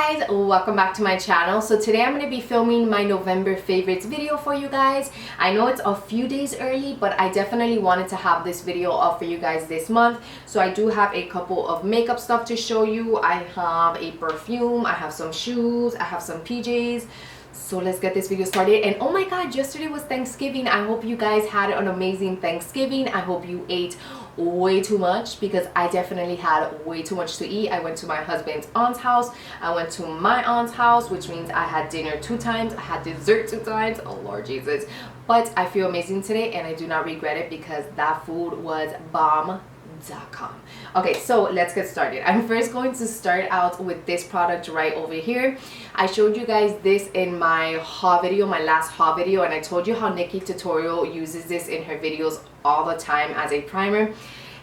guys, welcome back to my channel. So today I'm going to be filming my November favorites video for you guys. I know it's a few days early, but I definitely wanted to have this video up for you guys this month. So I do have a couple of makeup stuff to show you. I have a perfume, I have some shoes, I have some PJs. So let's get this video started. And oh my god, yesterday was Thanksgiving. I hope you guys had an amazing Thanksgiving. I hope you ate way too much, because I definitely had way too much to eat. I went to my husband's aunt's house, I went to my aunt's house, which means I had dinner 2 times, I had dessert 2 times. Oh Lord Jesus. But I feel amazing today and I do not regret it, because that food was bomb.com. Okay, so let's get started. I'm first going to start out with this product right over here. I showed you guys this in my haul video, my last haul video, and I told you how Nikki Tutorial uses this in her videos all the time as a primer,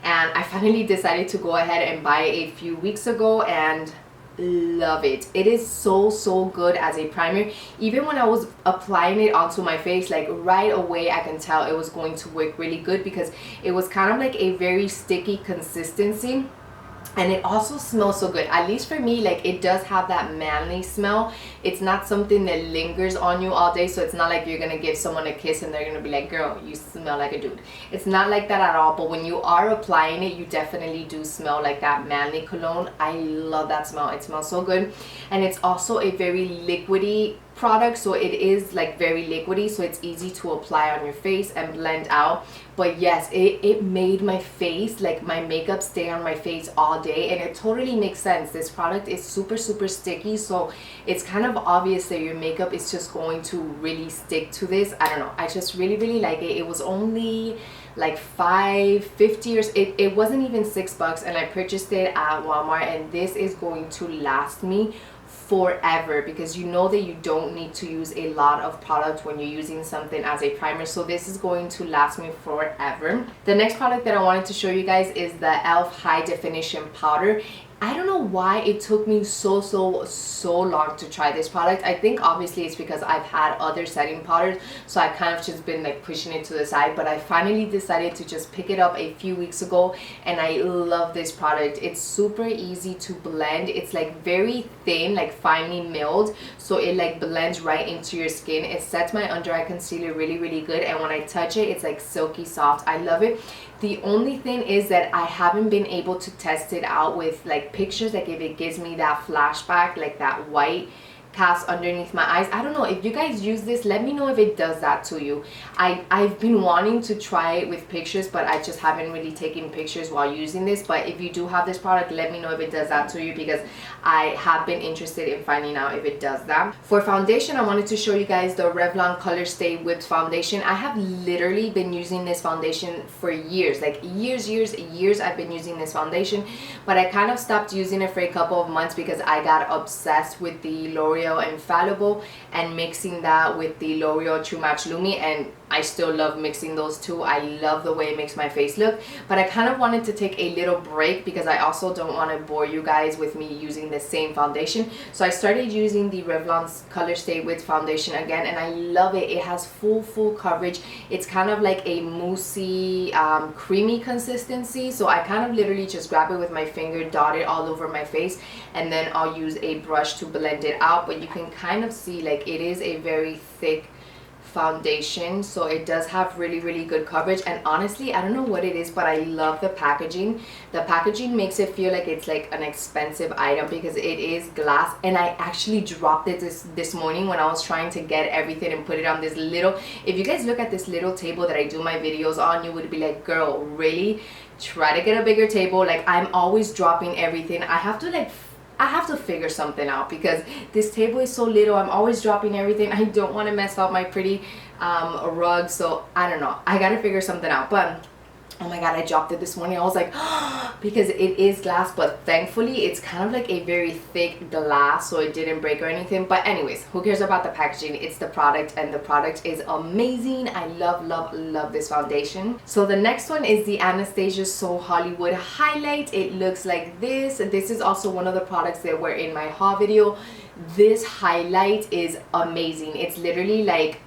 and I finally decided to go ahead and buy it a few weeks ago and love it. It is so good as a primer. Even when I was applying it onto my face, like right away I can tell it was going to work really good, because it was kind of like a very sticky consistency. And it also smells so good. At least for me, like, it does have that manly smell. It's not something that lingers on you all day. So it's not like you're gonna give someone a kiss and they're gonna be like, girl, you smell like a dude. It's not like that at all. But when you are applying it, you definitely do smell like that manly cologne. I love that smell. It smells so good. And it's also a very liquidy product, so it is like very liquidy, so it's easy to apply on your face and blend out. But yes, it made my face, like my makeup, stay on my face all day, and it totally makes sense. This product is super sticky, so it's kind of obvious that your makeup is just going to really stick to this. I don't know, I just really like it. It was only like $5.50 or it wasn't even $6, and I purchased it at Walmart, and this is going to last me forever, because you know that you don't need to use a lot of product when you're using something as a primer. So this is going to last me forever. The next product that I wanted to show you guys is the e.l.f. high definition powder. I don't know why it took me so long to try this product. I think obviously it's because I've had other setting powders, so I've kind of just been like pushing it to the side, but I finally decided to just pick it up a few weeks ago, and I love this product. It's super easy to blend. It's like very thin, like finely milled, so it like blends right into your skin. It sets my under eye concealer really good, and when I touch it, it's like silky soft. I love it. The only thing is that I haven't been able to test it out with like pictures, like if it gives me that flashback, like that white cast underneath my eyes. I don't know if you guys use this. Let me know if it does that to you. I've been wanting to try it with pictures, but I just haven't really taken pictures while using this. But if you do have this product, let me know if it does that to you, because I have been interested in finding out if it does that. For foundation, I wanted to show you guys the Revlon Colorstay Whipped Foundation. I have literally been using this foundation for years, like years I've been using this foundation, but I kind of stopped using it for a couple of months because I got obsessed with the L'Oreal Infallible and mixing that with the L'Oreal True Match Lumi, and I still love mixing those two. I love the way it makes my face look, but I kind of wanted to take a little break because I also don't want to bore you guys with me using the same foundation. So I started using the Revlon's Colorstay Whipped Foundation again, and I love it. It has full coverage. It's kind of like a moussey, creamy consistency, so I kind of literally just grab it with my finger, dot it all over my face, and then I'll use a brush to blend it out. But you can kind of see like it is a very thick foundation, so it does have really good coverage. And honestly, I don't know what it is, but I love the packaging. The packaging makes it feel like it's like an expensive item, because it is glass, and I actually dropped it this morning when I was trying to get everything and put it on this little, if you guys look at this little table that I do my videos on, you would be like, girl, really? Try to get a bigger table. Like, I'm always dropping everything. I have to figure something out, because this table is so little. I'm always dropping everything. I don't want to mess up my pretty rug, so I don't know. I gotta figure something out. But oh my god, I dropped it this morning. I was like, because it is glass, but thankfully it's kind of like a very thick glass, so it didn't break or anything. But anyways, who cares about the packaging? It's the product, and the product is amazing. I love this foundation. So the next one is the Anastasia So Hollywood Highlight. It looks like this. This is also one of the products that were in my haul video. This highlight is amazing. It's literally like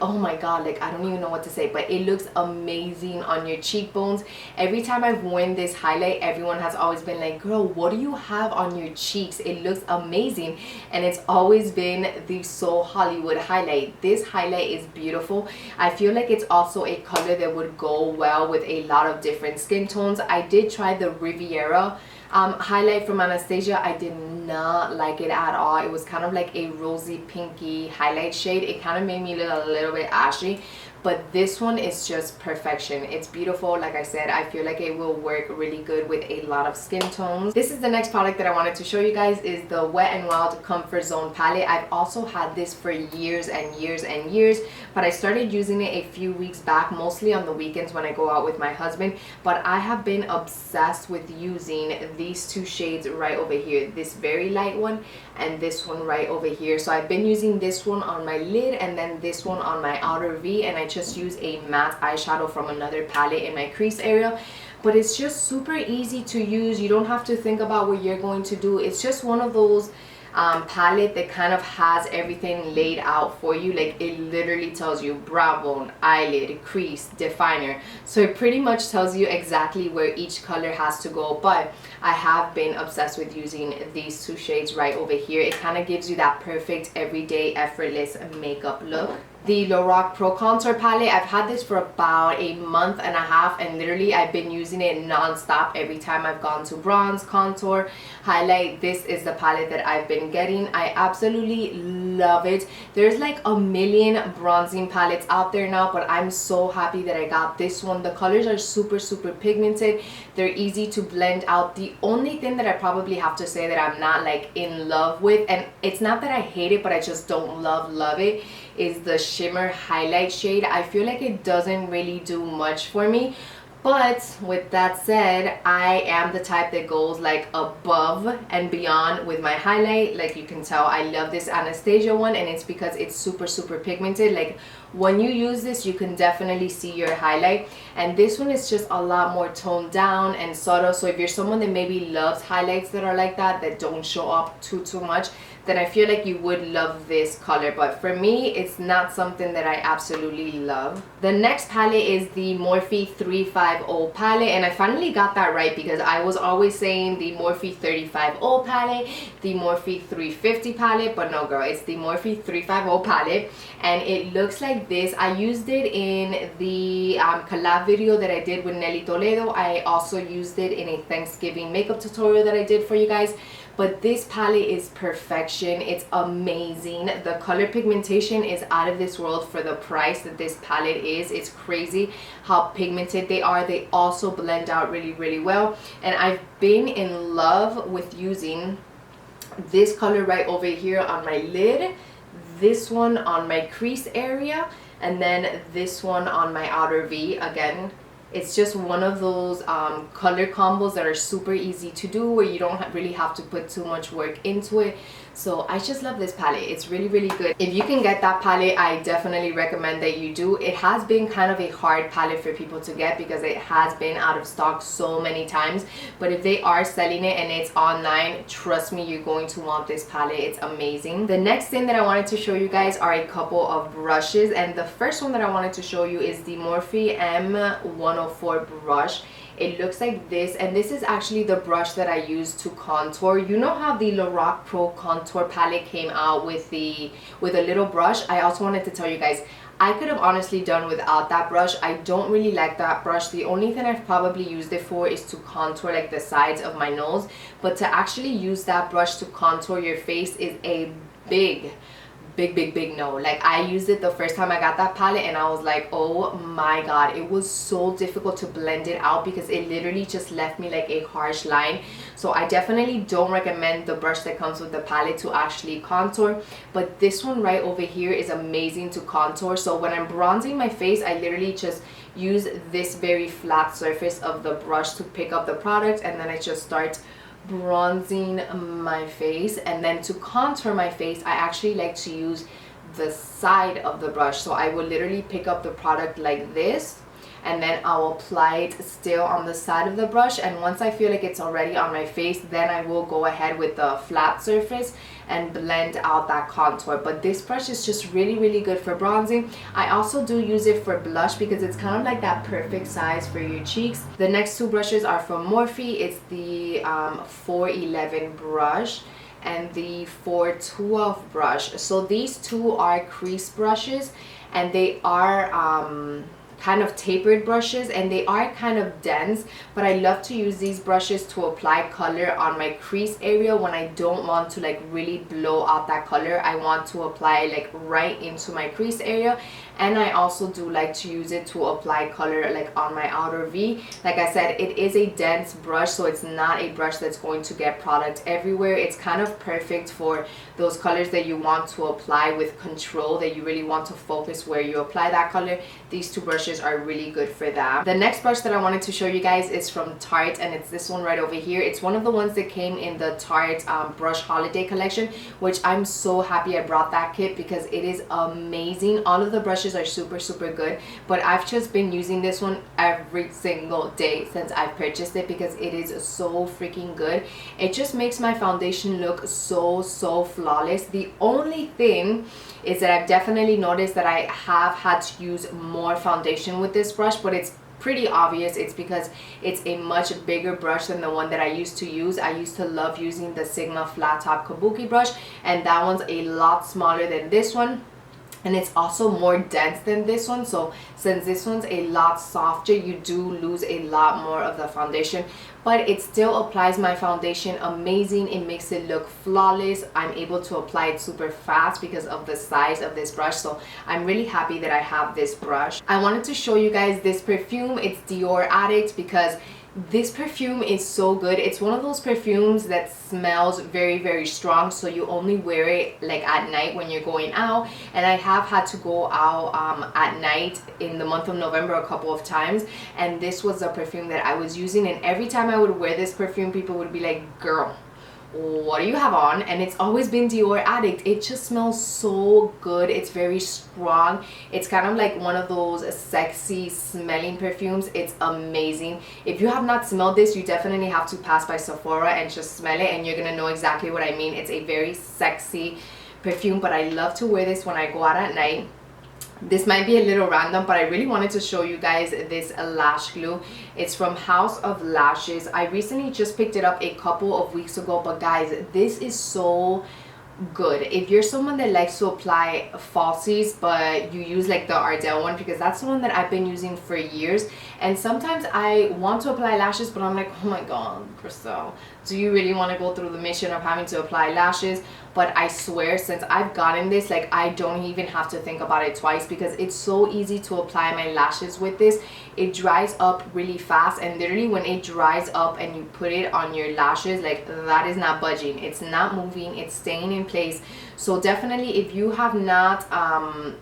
oh my god, like I don't even know what to say, but it looks amazing on your cheekbones. Every time I've worn this highlight, everyone has always been like, girl, what do you have on your cheeks? It looks amazing. And it's always been the So Hollywood highlight. This highlight is beautiful. I feel like it's also a color that would go well with a lot of different skin tones. I did try the Riviera highlight from Anastasia. I did not like it at all. It was kind of like a rosy pinky highlight shade. It kind of made me look a little bit ashy, but this one is just perfection. It's beautiful. Like I said, I feel like it will work really good with a lot of skin tones. This is the next product that I wanted to show you guys, is the Wet n Wild Comfort Zone palette. I've also had this for years and years and years, but I started using it a few weeks back, mostly on the weekends when I go out with my husband. But I have been obsessed with using these two shades right over here, this very light one and this one right over here. So I've been using this one on my lid and then this one on my outer V, and I just use a matte eyeshadow from another palette in my crease area. But it's just super easy to use. You don't have to think about what you're going to do. It's just one of those palette that kind of has everything laid out for you. Like it literally tells you brow bone, eyelid, crease, definer. So it pretty much tells you exactly where each color has to go. But I have been obsessed with using these two shades right over here. It kind of gives you that perfect everyday effortless makeup look. The Lorac Pro Contour palette, I've had this for about a month and a half, and literally I've been using it non-stop every time I've gone to bronze, contour, highlight. This is the palette that I've been getting. I absolutely love it. There's like a million bronzing palettes out there now, but I'm so happy that I got this one. The colors are super pigmented. They're easy to blend out. The only thing that I probably have to say that I'm not like in love with, and it's not that I hate it, but I just don't love it, is the shimmer highlight shade. I feel like it doesn't really do much for me. But with that said, I am the type that goes like above and beyond with my highlight. Like you can tell, I love this Anastasia one, and it's because it's super pigmented. Like when you use this, you can definitely see your highlight. And this one is just a lot more toned down and subtle. So if you're someone that maybe loves highlights that are like that, that don't show up too much, then I feel like you would love this color. But for me, it's not something that I absolutely love. The next palette is the Morphe 350 palette, and I finally got that right, because I was always saying the Morphe 350 palette, the Morphe 350 palette, but no girl, it's the Morphe 350 palette, and it looks like this. I used it in the collab video that I did with Nelly Toledo. I also used it in a Thanksgiving makeup tutorial that I did for you guys. But this palette is perfection. It's amazing. The color pigmentation is out of this world for the price that this palette is. It's crazy how pigmented they are. They also blend out really well. And I've been in love with using this color right over here on my lid, this one on my crease area, and then this one on my outer V. Again, it's just one of those color combos that are super easy to do, where you don't really have to put too much work into it. So I just love this palette. It's really good. If you can get that palette, I definitely recommend that you do. It has been kind of a hard palette for people to get, because it has been out of stock so many times. But if they are selling it and it's online, trust me, you're going to want this palette. It's amazing. The next thing that I wanted to show you guys are a couple of brushes, and the first one that I wanted to show you is the Morphe M104 brush. It looks like this, and this is actually the brush that I use to contour. You know how the Lorac Pro Contour palette came out with a little brush? I also wanted to tell you guys, I could have honestly done without that brush. I don't really like that brush. The only thing I've probably used it for is to contour like the sides of my nose. But to actually use that brush to contour your face is a big no. Like I used it the first time I got that palette, and I was like, oh my god, it was so difficult to blend it out, because it literally just left me like a harsh line. So I definitely don't recommend the brush that comes with the palette to actually contour, but this one right over here is amazing to contour. So when I'm bronzing my face, I literally just use this very flat surface of the brush to pick up the product, and then I just start bronzing my face. And then to contour my face, I actually like to use the side of the brush. So I will literally pick up the product like this, and then I'll apply it still on the side of the brush, and once I feel like it's already on my face, then I will go ahead with the flat surface and blend out that contour. But this brush is just really good for bronzing. I also do use it for blush because it's kind of like that perfect size for your cheeks. The next two brushes are from Morphe. It's the 411 brush and the 412 brush. So these two are crease brushes, and they are kind of tapered brushes, and they are kind of dense, but I love to use these brushes to apply color on my crease area when I don't want to like really blow out that color. I want to apply like right into my crease area, and I also do like to use it to apply color like on my outer V. Like I said, it is a dense brush, so it's not a brush that's going to get product everywhere. It's kind of perfect for those colors that you want to apply with control, that you really want to focus where you apply that color. These two brushes are really good for that. The next brush that I wanted to show you guys is from Tarte, and it's this one right over here. It's one of the ones that came in the Tarte brush holiday collection, which I'm so happy I brought that kit because it is amazing. All of the brushes are super good, but I've just been using this one every single day since I purchased it because it is so freaking good. It just makes my foundation look so flawless. The only thing is that I've definitely noticed that I have had to use more foundation with this brush, but it's pretty obvious. It's because it's a much bigger brush than the one that I used to use. I used to love using the Sigma flat top kabuki brush, and that one's a lot smaller than this one, and it's also more dense than this one. So since this one's a lot softer, you do lose a lot more of the foundation, but it still applies my foundation amazing. It makes it look flawless. I'm able to apply it super fast because of the size of this brush, so I'm really happy that I have this brush. I wanted to show you guys this perfume. It's Dior Addict because this perfume is so good. It's one of those perfumes that smells very strong, so you only wear it like at night when you're going out, and I have had to go out at night in the month of November a couple of times, and this was a perfume that I was using, and every time I would wear this perfume, people would be like, girl, what do you have on? And it's always been Dior Addict. It just smells so good. It's very strong. It's kind of like one of those sexy smelling perfumes. It's amazing. If you have not smelled this, you definitely have to pass by Sephora and just smell it, and you're gonna know exactly what I mean. It's a very sexy perfume, but I love to wear this when I go out at night. This might be a little random, but I really wanted to show you guys this lash glue. It's from House of Lashes. I recently just picked it up a couple of weeks ago, but guys, this is so good. If you're someone that likes to apply falsies, but you use like the Ardell one, because that's the one that I've been using for years, and sometimes I want to apply lashes, but I'm like, oh my god, Crystal, do you really want to go through the mission of having to apply lashes? But I swear, since I've gotten this, like, I don't even have to think about it twice because it's so easy to apply my lashes with this. It dries up really fast, and literally when it dries up and you put it on your lashes, like, that is not budging. It's not moving. It's staying in place. So definitely, if you have not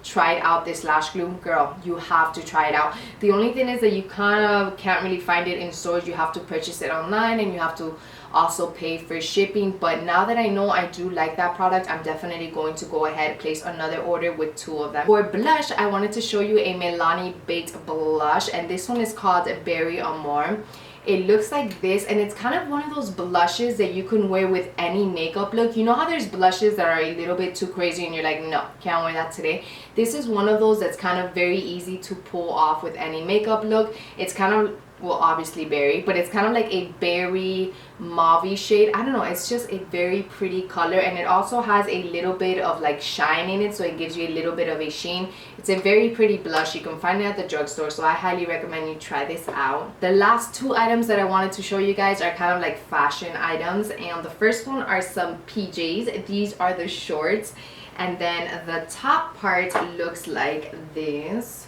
tried out this lash glue, girl, you have to try it out. The only thing is that you kind of can't really find it in stores. You have to purchase it online, and you have to also pay for shipping. But now that I know I do like that product, I'm definitely going to go ahead and place another order with 2 of them. For blush, I wanted to show you a Milani baked blush, and this one is called Berry Amore. It looks like this, and it's kind of one of those blushes that you can wear with any makeup look. You know how there's blushes that are a little bit too crazy and you're like, no, can't wear that today? This is one of those that's kind of very easy to pull off with any makeup look. It's kind of, well, obviously berry, but it's kind of like a berry mauve shade. I don't know, it's just a very pretty color, and it also has a little bit of like shine in it, so it gives you a little bit of a sheen. It's a very pretty blush. You can find it at the drugstore, so I highly recommend you try this out. The last 2 items that I wanted to show you guys are kind of like fashion items, and the first one are some PJs. These are the shorts, and then the top part looks like this.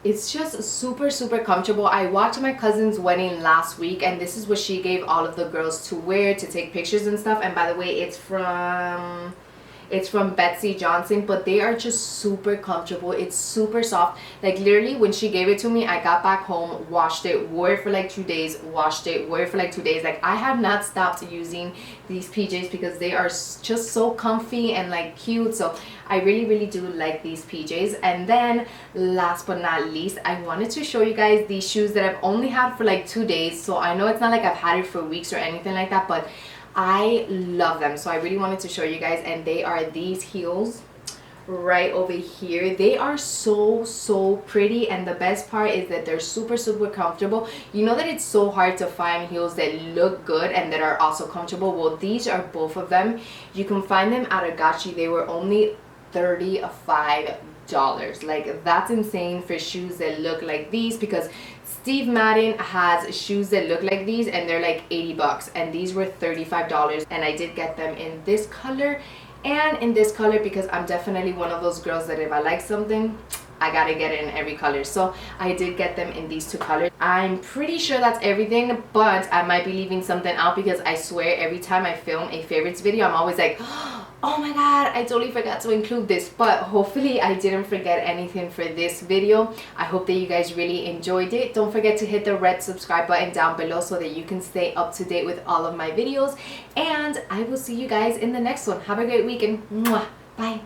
It's just super comfortable. I watched my cousin's wedding last week, and this is what she gave all of the girls to wear to take pictures and stuff. And by the way, it's from It's from Betsy Johnson, but they are just super comfortable. It's super soft. Like literally when she gave it to me, I got back home, washed it, wore it for like 2 days, washed it, wore it for like 2 days. Like I have not stopped using these PJs because they are just so comfy and like cute. So I really do like these PJs. And then last but not least, I wanted to show you guys these shoes that I've only had for like 2 days. So I know it's not like I've had it for weeks or anything like that, but I love them. So I really wanted to show you guys, and they are these heels right over here. They are so pretty, and the best part is that they're super comfortable. You know that it's so hard to find heels that look good and that are also comfortable. Well, these are both of them. You can find them at Agachi. They were only $35. Like that's insane for shoes that look like these, because Steve Madden has shoes that look like these and they're like 80 bucks, and these were $35. And I did get them in this color and in this color because I'm definitely one of those girls that if I like something, I gotta get it in every color. So I did get them in these 2 colors. I'm pretty sure that's everything, but I might be leaving something out because I swear every time I film a favorites video, I'm always like, oh my god, I totally forgot to include this. But hopefully I didn't forget anything for this video. I hope that you guys really enjoyed it. Don't forget to hit the red subscribe button down below so that you can stay up to date with all of my videos. And I will see you guys in the next one. Have a great weekend. Mwah. Bye.